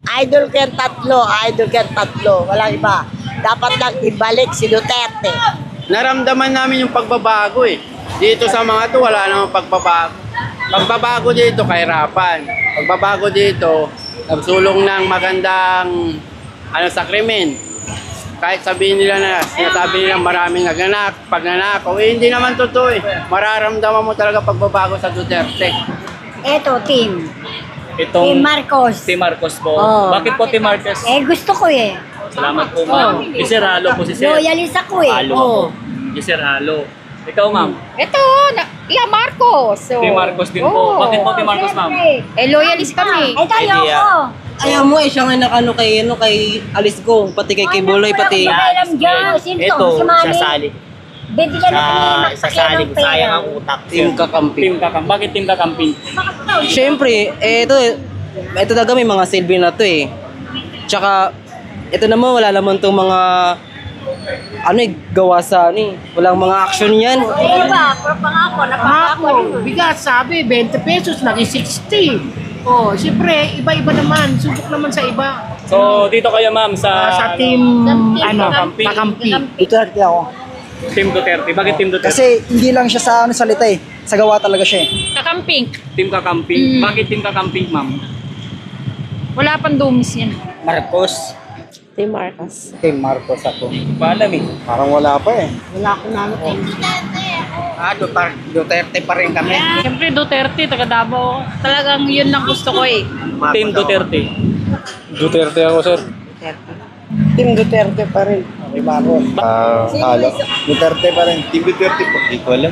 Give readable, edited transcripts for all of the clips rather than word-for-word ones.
Idol ko yung tatlo, idol ko yung tatlo. Walang iba. Dapat lang ibalik si Duterte. Naramdaman namin yung pagbabago eh. Dito sa mga to, wala namang pagbabago. Pagbabago dito, kahirapan. Pagbabago dito, nagsulong ng magandang sa krimen. Kahit sabihin nila na, sinasabi nila maraming pagnanakaw, hindi naman totoo eh. Mararamdaman mo talaga pagbabago sa Duterte. Eto, Team Itong Marcos. Team Marcos po. Oh. Bakit po Team Marcos? Gusto ko eh. Salamat po, ma'am. Si Sir Halo po si Sir. Loyalist ako eh. Halo ako. Si Sir Halo. Ikaw, ma'am. Ito, Marcos. So, Team Marcos din po. Bakit po Team Marcos, ma'am? loyalist kami. Ito, ayoko. Ayaw mo siya nga nakano kay Alice Go, pati kay Kibuloy, pati Alam dyan, sino? Ito, Si Manny. sasali. Bibigyan na kami Sasali, sayang ang utak. Team Kakamping. Team Kakamping. Bakit Team Kakamping? Siyempre, ito talaga may mga silbi na to eh. Tsaka, ito naman wala naman tong mga gawa sa walang mga action yan. Diba? Pangako, napangako. Bigat sabi, 20 pesos, naging 60. Oh, siyempre, iba-iba naman. Subok naman sa iba. So, dito kayo, ma'am, sa team, Kakamping. Kakampi. Duterte ako. Team Duterte. Bakit Team Duterte? Kasi hindi lang siya sa salita eh. Sa gawa talaga siya eh. Kakamping. Team Kakamping. Bakit Team Kakamping, ma'am? Wala pang dumis yan. Marcos. Team Marcos. Team Marcos ako. Paalam eh. Parang wala pa eh. Wala ko na Duterte pa rin kami. Siyempre Duterte, taga Davao. Talagang yun lang gusto ko eh. Team Duterte. Duterte ako, sir. Team Duterte pa rin. Okay, Marcos. Halo. Duterte pa rin. Team Duterte po. Hindi ko alam.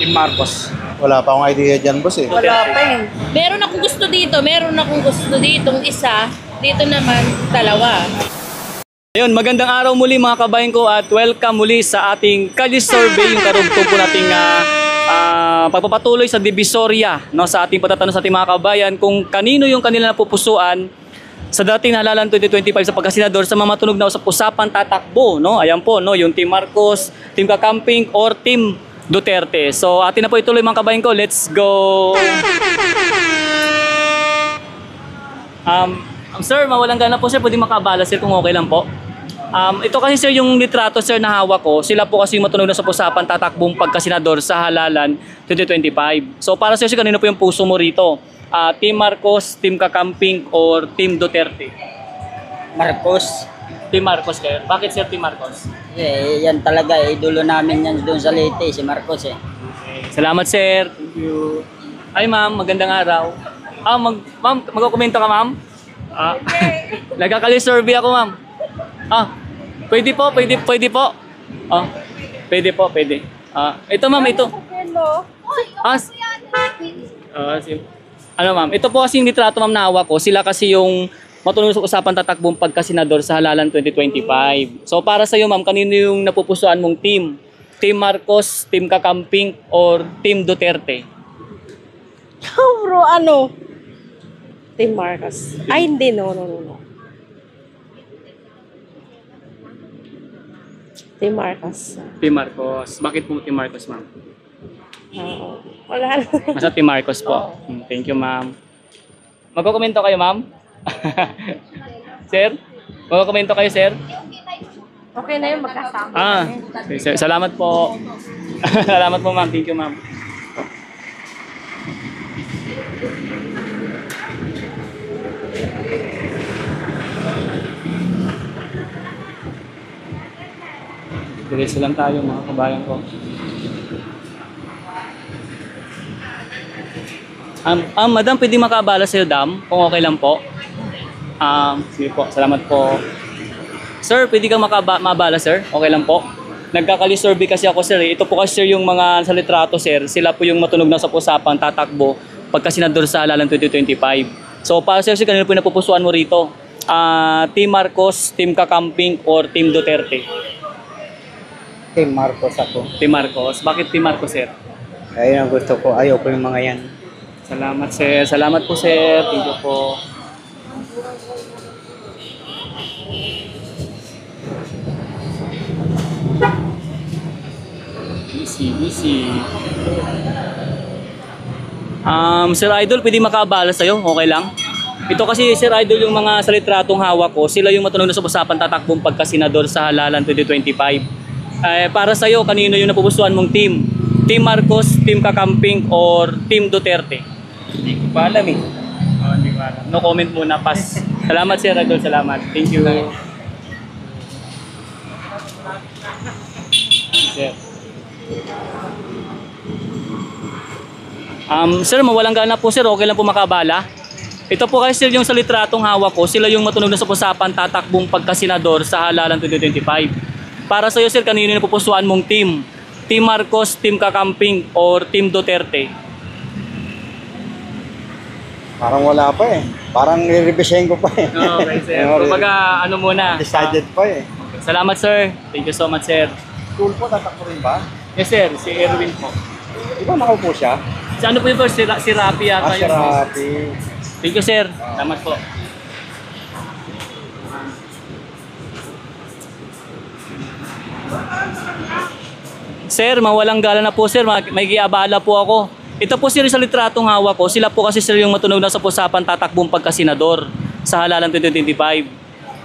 Team Marcos. Wala pa akong idea dyan, boss eh. Wala pa eh. Meron akong gusto dito, ditong isa, dito naman dalawa. Ayun, magandang araw muli mga kabayan ko at welcome muli sa ating Kalye Survey, yung karugtong po nating pagpapatuloy sa Divisoria, no, sa ating patatanong sa ating mga kabayan kung kanino yung kanila napupusuan sa dating halalan 2025 sa pagkasenador sa mga matunog na usap-usapan tatakbo, no? Ayan po, no, yung Team Marcos, Team Kakamping or Team Duterte. So, atin na po ituloy mga kabayan ko. Let's go. Sir, mawalang gana po sir, pwede makabala sir kung okay lang po. Ito kasi sir yung litrato sir na hawak ko, sila po kasi yung matunog na usap-usapan tatakbong pagkasenador sa halalan 2025. So para sir, kanino po yung puso mo rito? Team Marcos, Team Kakamping, or Team Duterte? Marcos. Team Marcos kayo. Bakit sir Team Marcos? Yan talaga, idolo namin yan doon sa Leyte, si Marcos eh. Salamat sir. Thank you. Ay ma'am, magandang araw. Ma'am, magkukomento ka ma'am? Nagkakali survey ako ma'am. Pwede po. Pwede po. Ito ma'am, ito. Ano ma'am, ito po kasi yung litrato ma'am na hawak ko. Sila kasi yung matunog sa usapan tatakbong pagkasenador sa halalan 2025. So para sa iyo ma'am, kanino yung napupusuan mong team? Team Marcos, Team Kakamping, or Team Duterte? Bro, Team Marcos. Ay, hindi. No. Team Marcos. Team Marcos. Bakit po Team Marcos ma'am? Wala. Basta Team Marcos po. Thank you ma'am. Magkukomento kayo ma'am? Sir? Magkukomento kayo sir? Okay na yun, magkasama. Salamat po. Salamat po ma'am. Thank you ma'am. Diretso lang tayo mga kabayan ko. Madam, pwede makabala sa'yo, dam? Kung okay lang po. Sige po, salamat po. Sir, pwede kang mabala, sir? Okay lang po. Nagkakali-survey kasi ako, sir. Ito po kasi sir, yung mga sa litrato, sir. Sila po yung matunog na sa usapan, tatakbo, pagkasenador sa halalan 2025. So, para sir, kanino po yung napupusuan mo rito? Team Marcos, Team Kakamping, or Team Duterte? Team Marcos ako. Team Marcos. Bakit Team Marcos, sir? Ayun ang gusto ko. Ayaw ko yung mga yan. Salamat, sir. Salamat po, sir. Thank you po. Easy. Sir Idol, pwede makabala sa'yo? Okay lang? Ito kasi, Sir Idol, yung mga sa litratong hawak ko, sila yung matunog na sa usapan tatakbong pagkasenador sa halalan 2025. Para sa'yo, kanino yung napupusuan mong team? Team Marcos, Team Kakamping, or Team Duterte? Hindi ko pa alam eh. Hindi ko alam. No comment muna, pass. Salamat, Sir Idol, salamat. Thank you. Sir. Sir, mawalang gana po, sir. Okay lang po makabala. Ito po kasi, sir, yung sa litratong hawak ko, sila yung matunog na sa usapan tatakbong pagkasenador sa halalan 2025. Para sa iyo, sir, kanino yung napupusuan mong team? Team Marcos, Team Kakamping, or Team Duterte? Parang wala pa eh. Parang nire-revision ko pa eh. Okay, sir. Kumbaga, ano muna? Decided pa eh. Salamat, sir. Thank you so much, sir. School po, tatakbo rin ba? Yes, sir. Si Erwin po. Di ba nakaupo siya? Si ano po yung first? Si Rapi yata. Si Rapi. Thank you, sir. Salamat po. Sir, mawalang gala na po, sir. May giabala po ako. Ito po, sir, sa litratong hawak ko. Sila po kasi, sir, yung matunog na sa usapan tatakbong pagkasenador sa halalan 2025.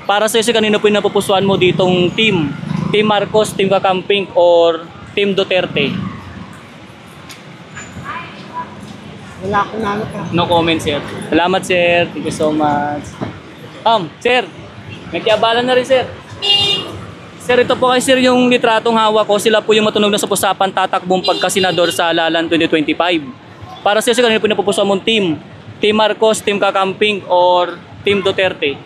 Para sa iyo, sir, kanino po yung napupusuan mo ditong team? Team Marcos, Team Kakamping, or Team Duterte? Wala akong namin ka. No comment, sir. Salamat, sir. Thank you so much. Sir, nagkiabala na rin, sir. Sir, ito po kay sir yung litratong hawak ko. Sila po yung matunog na sa usapan tatakbong pagkasenador sa halalan 2025. Para sa iyo, sir, kanino po napupusuan mong team? Team Marcos, Team Kakamping, or Team Duterte?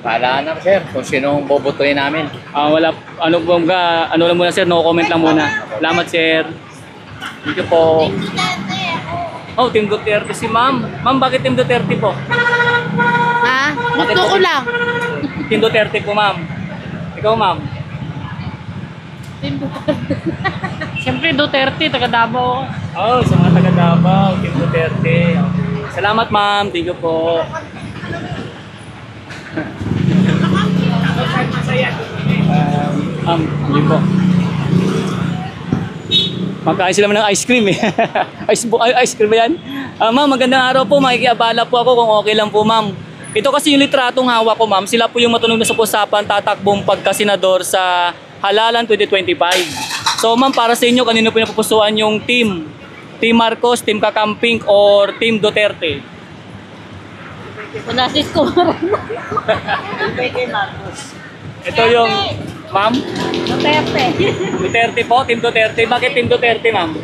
Para na, sir, kung sinong bobotohin namin. Wala, ano lang muna, sir, no comment lang muna. Salamat, sir. Thank you po. Oh, Team Duterte si ma'am. Ma'am, bakit Team Duterte po? Ha? Gusto ko lang. Team Duterte po, ma'am. Ikaw, ma'am. Siyempre Duterte, taga Davao. Oh, sa mga taga Davao, Team Duterte. Okay. Salamat, ma'am. Thank you po. Hindi po. Magkain sila ng ice cream eh. Ice cream ba yan? Ma'am, magandang araw po. Makikiabala po ako kung okay lang po, ma'am. Ito kasi yung litratong hawak ko, ma'am. Sila po yung matunog na sa usapan tatakbong pagkasenador sa halalan 2025. So, ma'am, para sa inyo, kanino po napupusuan yung team? Team Marcos, Team Kakamping, or Team Duterte? Wala si score. Ito yung, ma'am? Duterte. Duterte po, Team Duterte. Bakit Team Duterte, ma'am?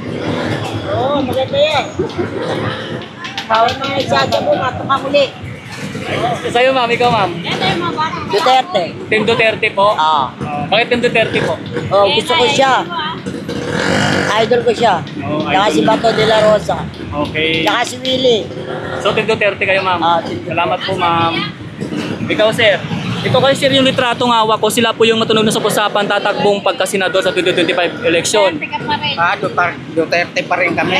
Oo, maganda yan. Bawal mga isyaga po, matukang uli. Sa'yo, ma'am. Ikaw, ma'am? Duterte. Team Duterte po? Bakit Team Duterte po? Oh, gusto ko siya. Idol ko siya. Oh, Saka idol. si Bato de la Rosa. Okay. Saka si Willie. So, Team Duterte kayo, ma'am? Team Duterte. Salamat po, ma'am. Ikaw, sir. Ito kasi, sir, yung litratong hawak ko. Sila po yung matunog na sa usapan tatakbong pagkasenador sa 2025 election. Duterte pa rin kami.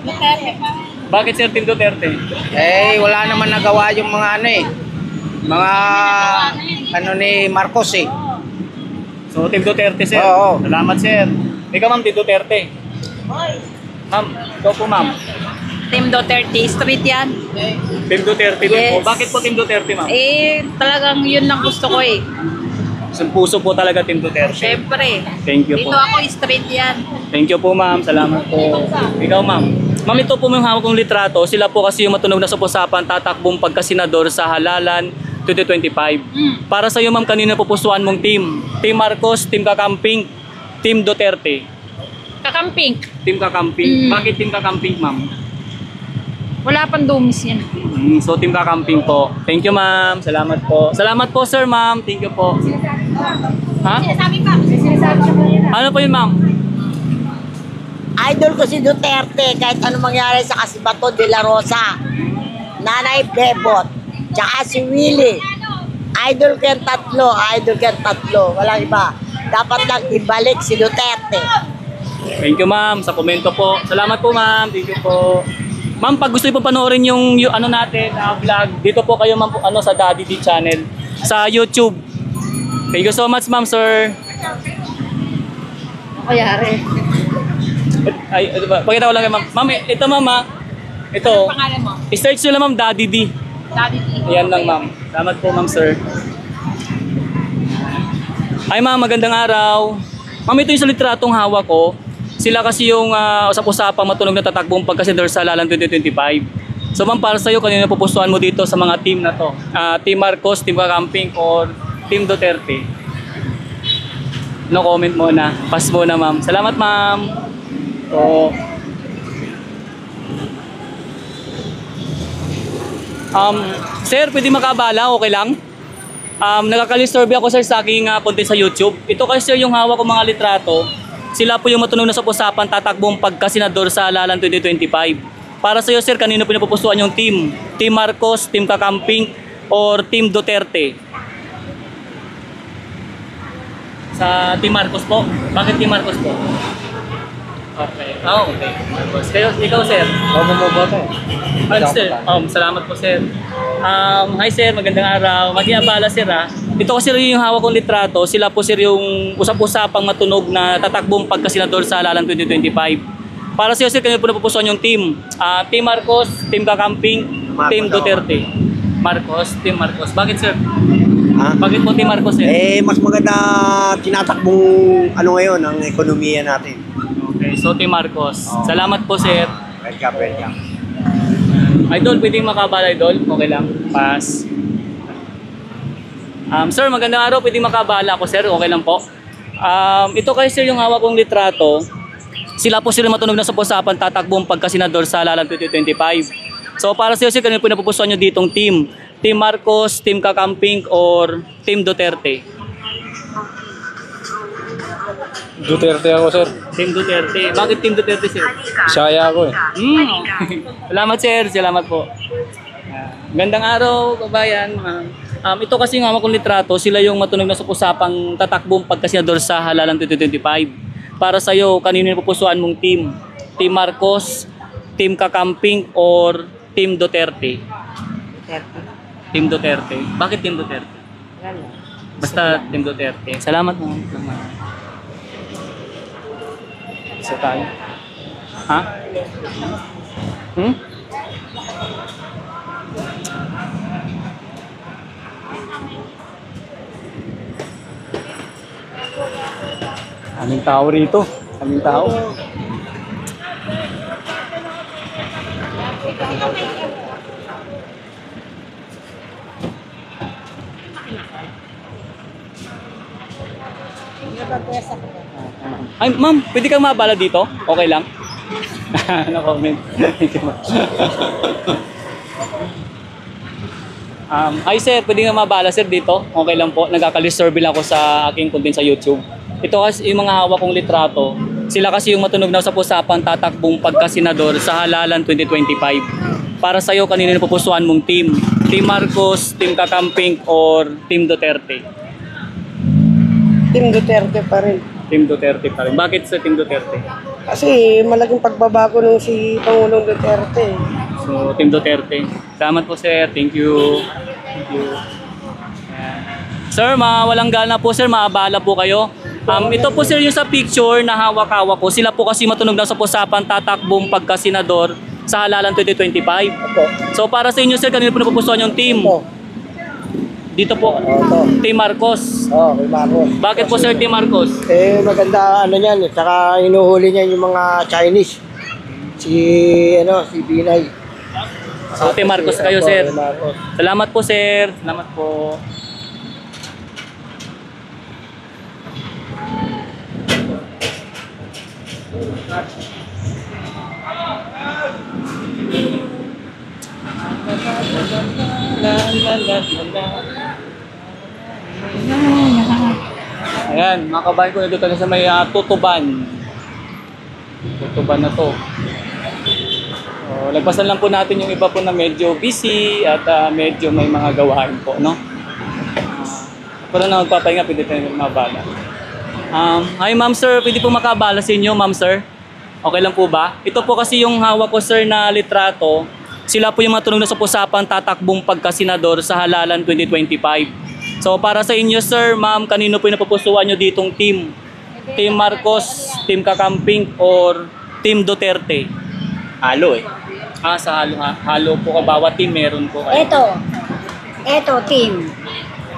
Duterte pa. Bakit, sir, Team Duterte? Eh, wala naman nagawa yung mga ano eh. Mga ano ni Marcos eh. So, Team Duterte, sir. Oo. Salamat, sir. Ikaw, ma'am, Team Duterte. Ma'am, ikaw po, ma'am. Team Duterte, street yan. Team Duterte din po. Yes. Bakit po Team Duterte, ma'am? Talagang yun lang gusto ko eh. Sa puso po talaga Team Duterte. Siyempre. Thank you Dito po. ako, street yan. Thank you po, ma'am. Salamat po. Ikaw, ma'am. Ma'am, ito po yung hawak kong litrato. Sila po kasi yung matunog na sa usapan tatakbong pagkasenador sa halalan 2025. Para sa iyo, ma'am, kanino pupusuan mong team? Team Marcos, Team Kakamping, Team Duterte? Kakamping. Team Kakamping. Bakit Team Kakamping, ma'am? Wala pang dumis yan. So, Team Kakamping po. Thank you, ma'am. Salamat po. Salamat po, sir, ma'am. Thank you po. Ha? Sinasabi pa. Sinasabi siya kanina. Ano po yun, ma'am? Idol ko si Duterte kahit ano mangyari sa Bato de la Rosa. Nanay Bebot. Tsaka si Willie. Idol ko yung tatlo. Idol ko yung tatlo. Walang iba. Dapat lang ibalik si Duterte. Thank you, ma'am, sa komento po. Salamat po, ma'am. Thank you po. Ma'am, pag gusto niyo po panoorin yung ano natin, vlog, dito po kayo, ma'am, ano, sa Daddy D channel sa YouTube. Thank you so much, ma'am, sir. Kayari. Pakita ko lang kay ma'am. Ma'am, ito, ma'am, ha. Ito, Pangalan mo? i-search nyo lang ma'am, Daddy D. Daddy T. Ayan lang ma'am. Salamat po ma'am sir. Ay ma'am, magandang araw. Ma'am, ito yung sa litratong hawak ko. Sila kasi yung usap-usapang matunog na tatakbong pagkasenador sa halalan 2025. So ma'am, para sa'yo, kanina pupustuhan mo dito sa mga team na to? Team Marcos, Team Kakamping, or Team Duterte? No comment muna. Pass muna ma'am. Salamat ma'am. So, sir, pwede makabala? Okay lang? Nakakalistorby ako sir sa aking content sa YouTube. Ito kasi sir yung hawak ko mga litrato. Sila po yung matunog na sa usapan tatakbong pagkasenador sa halalan 2025. Para sa iyo sir, kanino pinapupusuan yung team? Team Marcos, Team Kakamping, or Team Duterte? Sa Team Marcos po. Bakit Team Marcos po? Okay. Oh, okay. Marcos. Ikaw sir? Ako mamoboto. Hi sir. Salamat po sir. Hi sir, magandang araw. Mag-iabala sir ha. Ito kasi yung hawak kong litrato. Sila po sir yung usap-usapang matunog na tatakbong pagkasenador sa halalan 2025. Para sa iyo sir, kanino po napupusuan yung team? Team Marcos, Team Kakamping, Team Duterte. Marcos, Team Marcos. Bakit sir? Ha? Bakit po Team Marcos sir? Mas maganda tinatakbong ngayon ang ekonomiya natin. Okay, so Team Marcos. Salamat po sir. Welcome. Idol, pwedeng makabala idol? Okay lang. Pass. Sir, magandang araw. Pwedeng makabala ako sir? Okay lang po. Ito kay sir yung hawak kong litrato. Sila po sila matunog na sa usapan tatakbong pagkasenador sa halalan 2025. So para sa iyo sir, kanino po napupusuan nyo ditong team? Team Marcos, Team Kakamping, or Team Duterte? Duterte ako, sir. Team Duterte. Bakit Team Duterte sir? Saya ako eh. Salamat sir, salamat po. Gandang araw, kabayan. Ito kasi yung hawak kong litrato, sila yung matunog na sa usapang tatakbong pagkasenador sa halalan 2025. Para sa iyo, kanino napupusuan mong team? Team Marcos, Team Kakamping, or Team Duterte? Team Duterte. Bakit Team Duterte? Basta Team Duterte. Salamat mo. Isa tayo. Ha? Aming tao rito. Aming tao. Ay, ma'am, pwede kang mabala dito? Okay lang? No comment. Thank you, ma'am. Hi sir, pwede kang mabala sir dito? Okay lang po. Nagkakalistorby lang ako sa aking content sa YouTube. Ito kasi yung mga hawak kong litrato. Sila kasi yung matunog na sa usapan tatakbong pagkasenador sa halalan 2025. Para sa'yo, kanino napupusuan mong team? Team Marcos, Team Kakamping, or Team Duterte? Team Duterte pa rin. Team Duterte pa rin. Bakit sa Team Duterte? Kasi malaking pagbabago nung si Pangulong Duterte. So, Team Duterte. Salamat po sir. Thank you. Thank you. Sir, walang gana po sir. Maabala po kayo. Ito po sir yung sa picture na hawak-hawak ko. Sila po kasi matunog na sa usapan tatakbong pagkasenador sa halalan 2025. So para sa inyo sir, kanino po napupusuan yung team? Dito po, Team Marcos. Kay Marcos. Bakit po sir Team Marcos? Maganda niyan. Saka hinuhuli niya yung mga Chinese. Si Binay. So Team Marcos kayo sir. Marcos. Salamat po sir. Salamat po. Ayan, mga kabayan ko, nandito na sa may tutuban. Tutuban na to. Lagpasan lang po natin yung iba po na medyo busy at medyo may mga gawain po, no? Pero na magpapahinga, pwede tayo mabala. Hi ma'am sir, pwede po makabala sa inyo ma'am sir? Okay lang po ba? Ito po kasi yung hawak ko sir na litrato. Sila po yung matunog na sa usapan tatakbong pagkasenador sa halalan 2025. So para sa inyo sir, ma'am, kanino po yung napupusuan nyo ditong team? Team Marcos, Team Kakamping, or Team Duterte? Halo eh. Sa halo po ka, bawat team meron po kayo. Ito, team.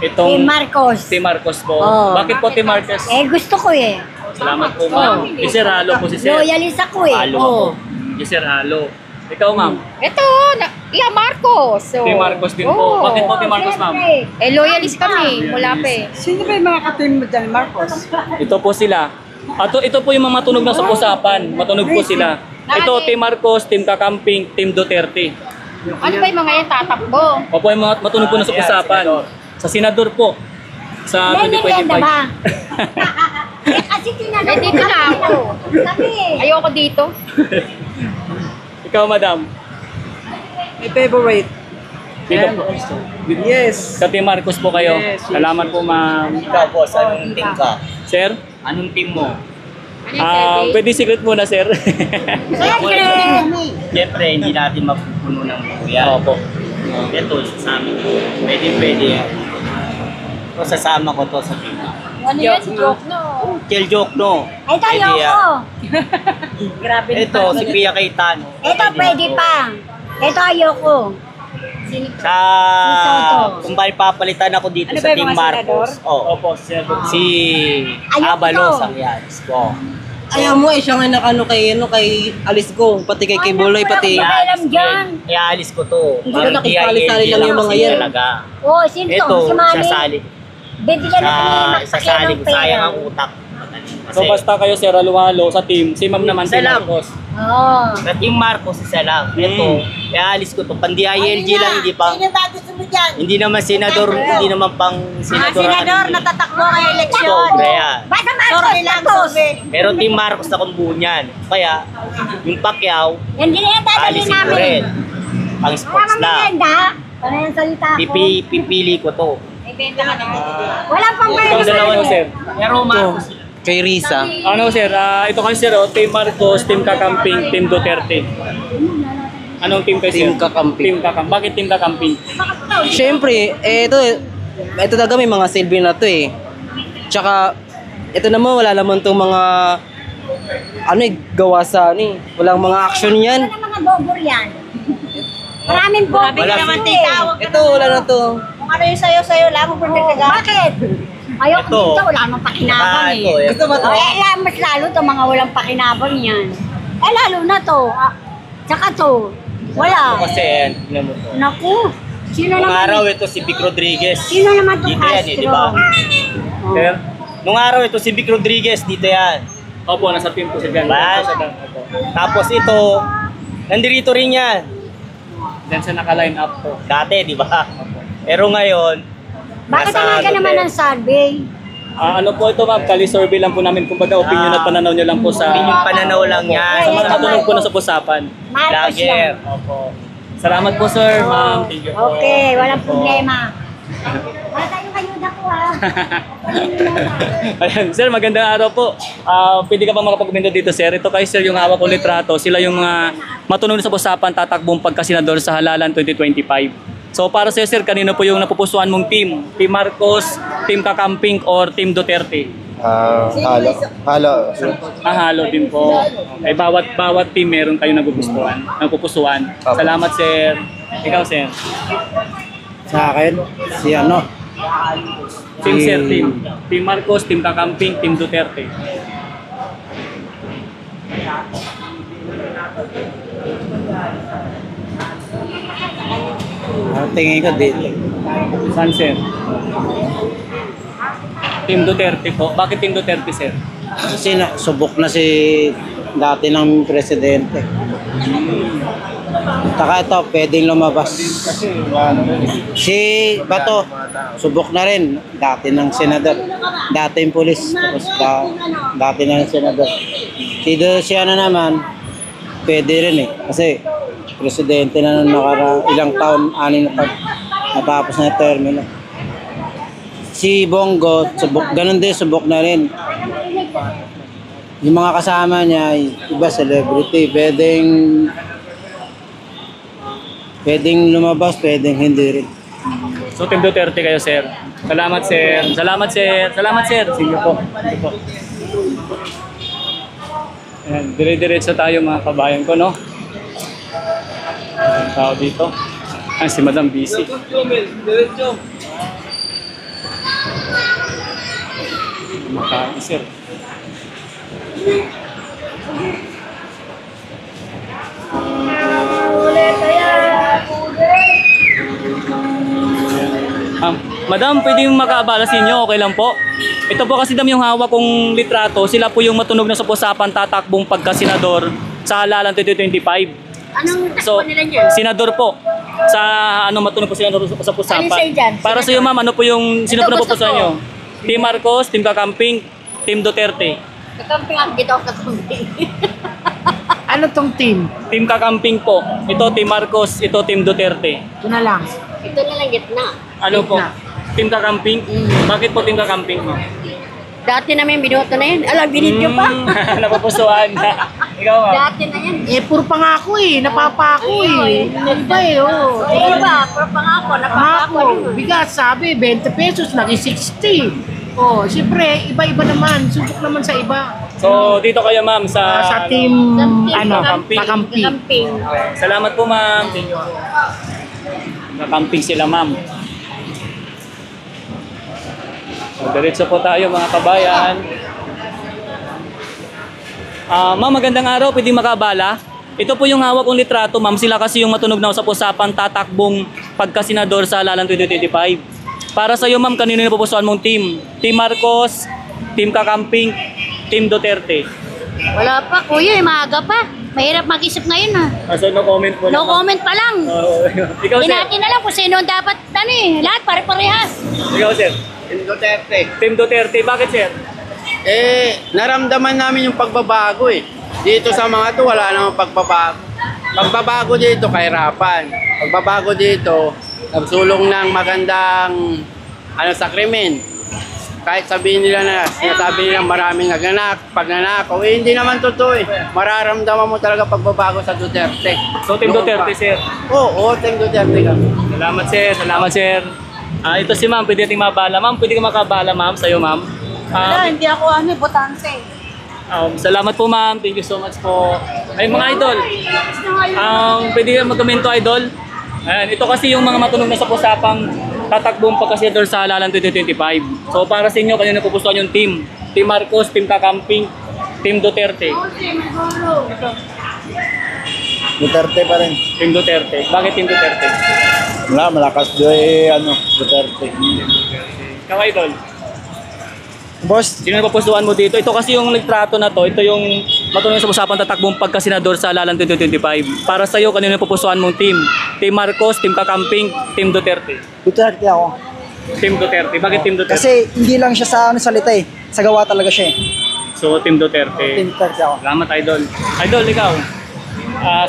Itong Team Marcos. Team Marcos po. Oo. Bakit po Team Marcos? Gusto ko eh. Salamat po, ma'am. Si Sir, halo po si Sir. Loyalist ako eh. Halo ako. Si Sir, halo. Ikaw, ma'am. Ito, Marcos. So, Team Marcos din po. Bakit po Team Marcos, ma'am? loyalist kami mula pa eh. Sino ba yung mga ka-team mo dyan, Marcos? Ito po sila. Ito po yung mga matunog na sa usapan. Matunog po sila. Ito, Team Marcos, Team Kakamping, Team Duterte. Ano ba yung mga yan tatakbo? Opo, yung mga matunog po na sa usapan. Sa senador po. Sa 2025. Kasi tinanong Dito na ako. Ayoko dito. Ikaw, madam. May favorite. Dito po. Yes. Sa Team Marcos po kayo. Salamat po, ma'am. Ikaw, boss, anong team ka? Sir? Anong team mo? Pwede secret muna, sir. Siyempre, hindi natin mapupuno ng buya. Opo. Ito, sasama ko. Pwede. Ito, sasama ko to sa team. Ano yan? Si Joke no. Kill joke, no? Ito, Pwede ayoko. yan. Grabe. Ito, si Pia Cayetano. Ito, pwede pa. Ito, ayoko. Sa... Kung ba papalitan ako dito sa Team Marcos. Opo, sir. Si Ayoko Abalos to. ang yaris ko. Ayaw mo siya nga nakano kay Alice Go, pati kay Kibuloy, pati... Alam dyan. Iaalis ko to. Hindi ko nakisali-sali lang yung mga yan. Talaga. Sino Ito, to? Si Mami. sasali. Bibigyan natin Sasali ko, sayang ang utak. So basta kayo, sir, halo-halo sa team. Si ma'am naman, Team Salam. Marcos. Sa Team Marcos, isa lang. Ito, iaalis ko to. Pandi ILG lang, hindi pang... Sino ba gusto mo dyan? Hindi naman senador, hindi naman pang senador. Senador, natatakbo kay eleksyon. Sobre yan. Basta Marcos Sorry lang, Santos. sorry. Pero Team Marcos na kung buo niyan. Kaya, yung Pacquiao, Hindi na yan dadali alisin ko namin. rin. Pang Wala sports mang lang. maganda. Ano yung salita ko? Pipili ko to. Walang pang Ikaw, dalawa no, sir. Pero Marcos, Kay Risa. Ano, sir? Ito kayo, sir, Team Marcos, Team Kakamping, Team Duterte. Anong team kayo, sir? Team Kakamping. Team Kakamping. Bakit Team Kakamping? Siyempre, ito talaga may mga silbi na to eh. Tsaka, ito naman wala naman tong mga gawa sa walang mga action yan. Wala mga bobor yan. Maraming bobor Wala naman si- tawag. Ito, wala na to. Kung ano yung sayo-sayo lang, kung Bakit? Ayoko Ito. dito, wala namang pakinabang Ito, eh. Gusto ba to? Mas lalo to mga walang pakinabang yan. Lalo na to. Tsaka to. Wala. kasi yan, tingnan mo to. Naku. Sino Nung naman? araw ito si Vic Rodriguez. Sino naman to Dito yan Castro? di ba? Sir? Nung araw ito si Vic Rodriguez, dito yan. Opo, nasa team po si Jan. Ba? Tapos ito, nandito rin yan. Then sa naka-line up po. Dati, di ba? Pero ngayon, Bakit nasa ka naman ng survey? Ano po ito, ma'am? Kali-survey lang po namin. Kumbaga, opinion at pananaw nyo lang po sa... yung pananaw lang yan. Sa mga matunog po na sa usapan. Marcos Lager. yan. Opo. Salamat po, sir, ma'am. Thank you po. Okay, walang problema. Wala tayong kayuda ko ha. Ayan, sir, magandang araw po. Pwede ka ba makapag-komento dito, sir? Ito kay sir yung hawak ko litrato. Sila yung mga matunog sa usapan tatakbong pagkasenador sa halalan 2025. So para sa'yo, sir, kanino po yung napupusuan mong team? Team Marcos, Team Kakamping, or Team Duterte? Halo. Halo din po. Okay, bawat team meron kayong napupusuan. Salamat, sir. Ikaw, sir. Sa akin, si Team, sir, team. Team Marcos, Team Kakamping, Team Duterte. tingin ko dito. Saan, sir? Team Duterte po. Bakit Team Duterte, sir? Kasi subok na si dati ng presidente. Taka ito, pwedeng lumabas. Si Bato, subok na rin. Dati ng senador. Dati yung pulis. Tapos dati ng senador. Si ano naman, pwede rin eh. Kasi presidente na nung ilang taon, 6 na taon. Natapos na yung termino. Si Bongo, ganun din, subok na rin. Yung mga kasama niya, iba celebrity, pwedeng lumabas, pwedeng hindi rin. So, Team Duterte kayo, sir. Salamat, sir. Salamat, sir. Salamat, sir. Sige po. Sige po. Ayan, dire-diretso tayo mga kabayan ko, no? Tao dito. Ah, si Madam busy. Makain, sir. Madam, pwede yung makaabala sa inyo, okay lang po? Ito po kasi dam yung hawak kong litrato, sila po yung matunog na sa usapan tatakbong pagka-senador sa halalan 2025. Anong So, takbo nila niyan? senador po. Sa matunog po senador sa usapan. Alin sa'yo dyan? Para sa iyo ma'am, ano po yung sino Ito po gusto napupusuan ko. nyo? Team Marcos, Team Kakamping, Team Duterte. Kakamping ako dito ako kakamping. Ano tong team? Team Kakamping po. Ito Team Marcos, ito Team Duterte. Ito na lang. Ito na lang gitna. Ano po? Team Kakamping? Bakit po Team Kakamping mo? Dati namin binoto na yun. Alam, binidyo pa. Napupusuan. Ikaw ma'am? Dati na yan. Eh, puro pangako eh. Napapako eh. Iba eh, oh. Eh, iba, pero pangako, napapako yun. Bigat, sabi, 20 pesos, naging 60. Oh, siyempre, iba-iba naman. Subok naman sa iba. So, dito kayo ma'am sa team, Kakamping. Kakamping. Kakamping. Salamat po ma'am. Thank you. Kakamping sila ma'am. So, diretso po tayo mga kabayan. Ma'am, magandang araw. Pwede makabala? Ito po yung hawak kong litrato, ma'am. Sila kasi yung matunog na usap-usapan tatakbong pagka-senador sa halalan 2025. Para sa iyo, ma'am, kanino napupusuan mong team? Team Marcos, Team Kakamping, Team Duterte. Wala pa, kuya, maaga pa. Mahirap mag-isip ngayon So, no comment po No comment pa lang. Ikaw, sir. Hinati na lang kung sino ang dapat, lahat pare-parehas. Ikaw, sir. Team Duterte. Team Duterte. Bakit, sir? Naramdaman namin yung pagbabago eh. Dito sa mga to, wala namang pagbabago. Pagbabago dito, kahirapan. Pagbabago dito, nagsulong ng magandang sa krimen. Kahit sabihin nila na, sinasabi nila maraming pagnanakaw, hindi naman totoo eh. Mararamdaman mo talaga pagbabago sa Duterte. So, Team Duterte, sir? Oo, Team Duterte kami. Salamat, sir. Salamat, sir. Ito si ma'am, pwede natin mabala. Ma'am, pwede ka makabala, ma'am, sa'yo, ma'am. Hindi ako botante. Salamat po, ma'am. Thank you so much po. Ay, mga idol. Pwede ka magkomento, idol? Ayan, ito kasi yung mga matunog na sa usapang tatakbong pagka-senador sa halalan 2025. So, para sa inyo, kanina napupusuan yung team. Team Marcos, Team Kakamping, Team Duterte. Duterte pa rin. Team Duterte. Bakit Team Duterte? Wala, malakas doon Duterte. Ikaw, idol. Boss, Sino napupusuan mo dito? Ito kasi yung litrato na to. Ito yung matunog sa usapan tatakbong pagka-senador sa halalan 2025. Para sa iyo, kanino napupusuan mong team? Team Marcos, Team Kakamping, Team Duterte. Duterte ako. Team Duterte. Bakit Team Duterte? Kasi hindi lang siya sa salita eh. Sa gawa talaga siya eh. So, Team Duterte. Team Duterte ako. Salamat, idol. Idol, ikaw.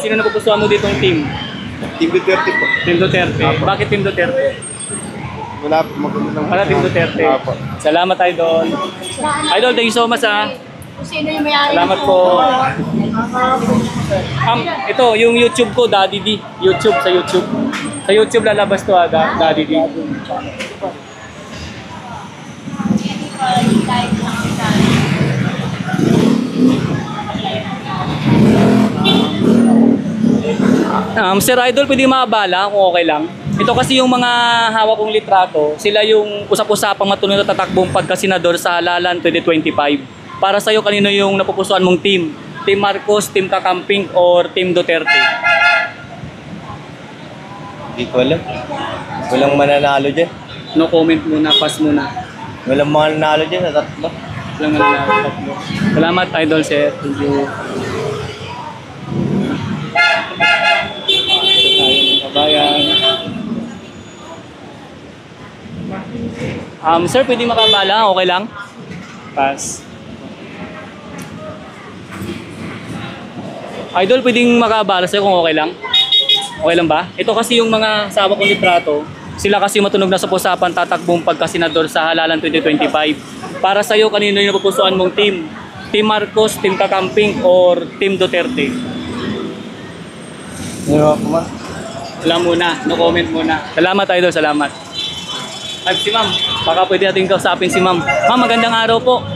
Sino napupusuan mo ditong team? Team Duterte po. Team Duterte. Bakit Team Duterte? Wala po, magandang Para Team Duterte. Salamat, idol. Idol, thank you so much Kung sino yung may-ari Salamat po. Ito, yung YouTube ko, Daddy D. YouTube, sa YouTube. Sa YouTube lalabas to, Daddy D. Sir Idol, pwede maabala kung okay lang. Ito kasi yung mga hawak kong litrato, sila yung usap-usapang matunog na tatakbong pagka-senador sa halalan 2025. Para sa'yo, kanino yung napupusuan mong team? Team Marcos, Team Kakamping, or Team Duterte? Hindi ko alam. Walang mananalo dyan. No comment muna, pass muna. Walang mananalo dyan sa tatlo. Walang mananalo. Salamat, Idol, sir. Thank you. Kabayan. Sir, pwede makabala? Okay lang? Pass. Idol, pwedeng makabala sa'yo kung okay lang? Okay lang ba? Ito kasi yung mga sawa kong litrato. Sila kasi matunog na sa usapan tatakbong pagka-senador sa halalan 2025. Para sa'yo, kanino yung napupusuan mong team? Team Marcos, Team Kakamping, or Team Duterte? Wala muna, no comment muna. Salamat, Idol, salamat. Ay, si ma'am, baka pwede natin kausapin si ma'am. Ma'am, magandang araw po.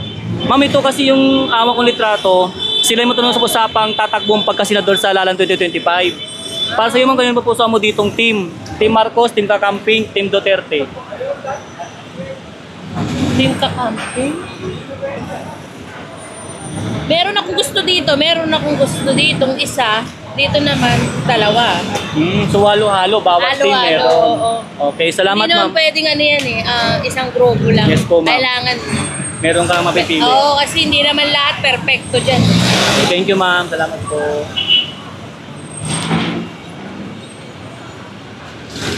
Ma'am, ito kasi yung awak kong litrato. Sila yung matunog sa usapang tatakbong pagka-senador sa halalan 2025. Para sa iyo, ma'am, kanino pupusuan mo ditong team? Team Marcos, Team Kakamping, Team Duterte. Team Kakamping? Meron akong gusto dito, meron akong gusto ditong isa. Dito naman, dalawa. So halo-halo, bawat team Halo-halo, meron. oo. Okay, salamat, Hindi ma'am. naman pwedeng ano yan eh, isang grupo lang. Yes po, ma'am. Kailangan. Meron kang mapipili. Oo, kasi hindi naman lahat perfecto dyan. Okay, thank you, ma'am. Salamat po.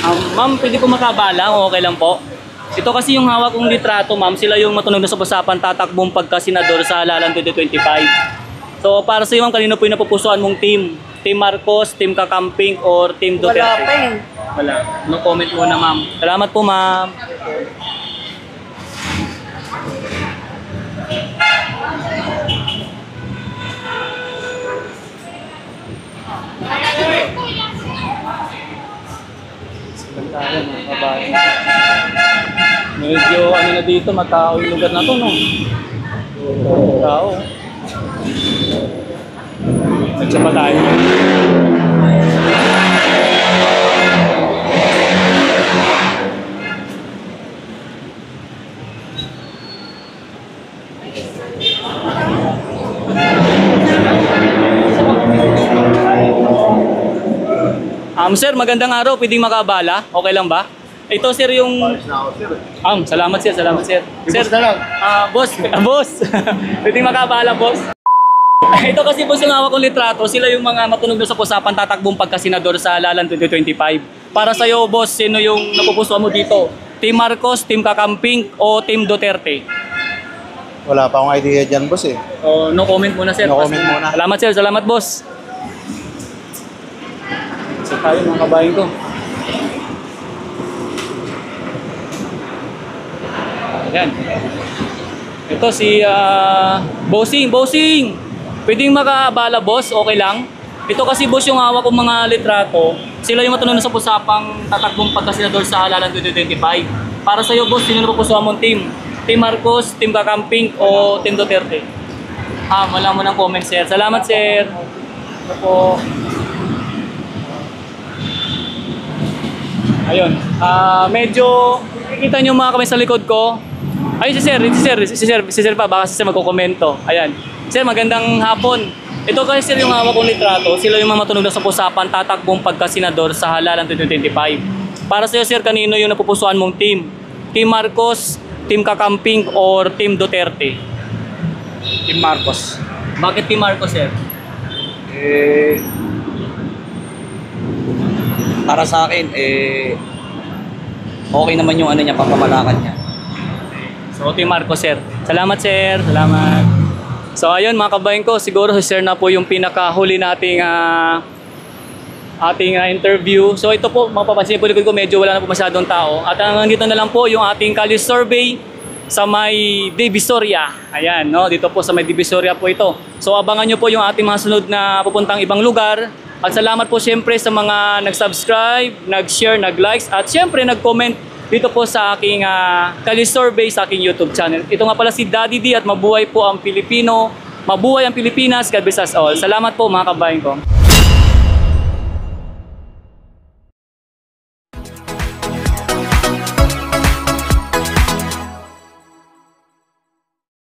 Ma'am, pwede po makabala kung okay lang po. Ito kasi yung hawak kong litrato, ma'am. Sila yung matunog na sa usapan tatakbong pagka-senador sa halalan 2025. So, para sa iyo, ma'am, kanino po yung napupusuan mong team? Team Marcos, Team Kakamping, or Team Duterte? Wala pa eh. Wala. No comment muna, ma'am. Salamat po, ma'am. Tayo, mga kabayan. Medyo ano na dito, matao yung lugar na to, no? Tao. Nagsa pa tayo. Sir, magandang araw. Pwedeng makabala? Okay lang ba? Ito, sir, yung... salamat, sir. Salamat, sir. Sir, boss. Boss. Pwedeng makabala, boss? Ito kasi, boss, yung hawak kong litrato. Sila yung mga matunog na sa usapan tatakbong pagka-senador sa halalan 2025. Para sa'yo, boss, sino yung napupusuan mo dito? Team Marcos, Team Kakamping, o Team Duterte? Wala pa akong idea dyan, boss eh. No comment muna, sir. No comment muna. Salamat, sir. Salamat, boss. So tayo, mga kabayan ko. Ayan. Ito si Bossing. Bossing! Pwedeng makabala, boss? Okay lang? Ito kasi, boss, yung hawak kong mga litrato. Sila yung matunog sa pusapang tatakbong pagka-senador sa halalan 2025. Para sa'yo, boss, sino napupusuan mong team? Team Marcos, Team Kakamping, o Team Duterte? Wala mo ng comment, sir. Salamat, sir. Ito po. Ayun. Medyo nakikita nyo mga kamay sa likod ko. Ayun si sir pa, baka si sir magkokomento. Ayan. Sir, magandang hapon. Ito kasi, sir, yung hawak kong litrato. Sila yung mga matunog na sa usapan tatakbong pagka-senador sa halalan 2025. Para sa'yo, sir, kanino yung napupusuan mong team? Team Marcos, Team Kakamping, or Team Duterte? Team Marcos. Bakit Team Marcos, sir? Para sa akin, okay naman yung ano niya, pagpamalakan niya. So, Team Marcos, sir. Salamat, sir. Salamat. So, ayun, mga kabayan ko, siguro si sir na po yung pinakahuli nating interview. So, ito po, mapapansin po likod ko, medyo wala na po masyadong tao. At hanggang dito na lang po yung ating Kalye Survey sa may Divisoria. Ayan, no? Dito po sa may Divisoria po ito. So, abangan nyo po yung ating mga sunod na pupuntang ibang lugar. At salamat po siyempre sa mga nag-subscribe, nag-share, nag-likes, at siyempre nag-comment dito po sa aking Kalye Survey sa aking YouTube channel. Ito nga pala si Daddy D at mabuhay po ang Pilipino, mabuhay ang Pilipinas, God bless us all. Salamat po, mga kabayan ko.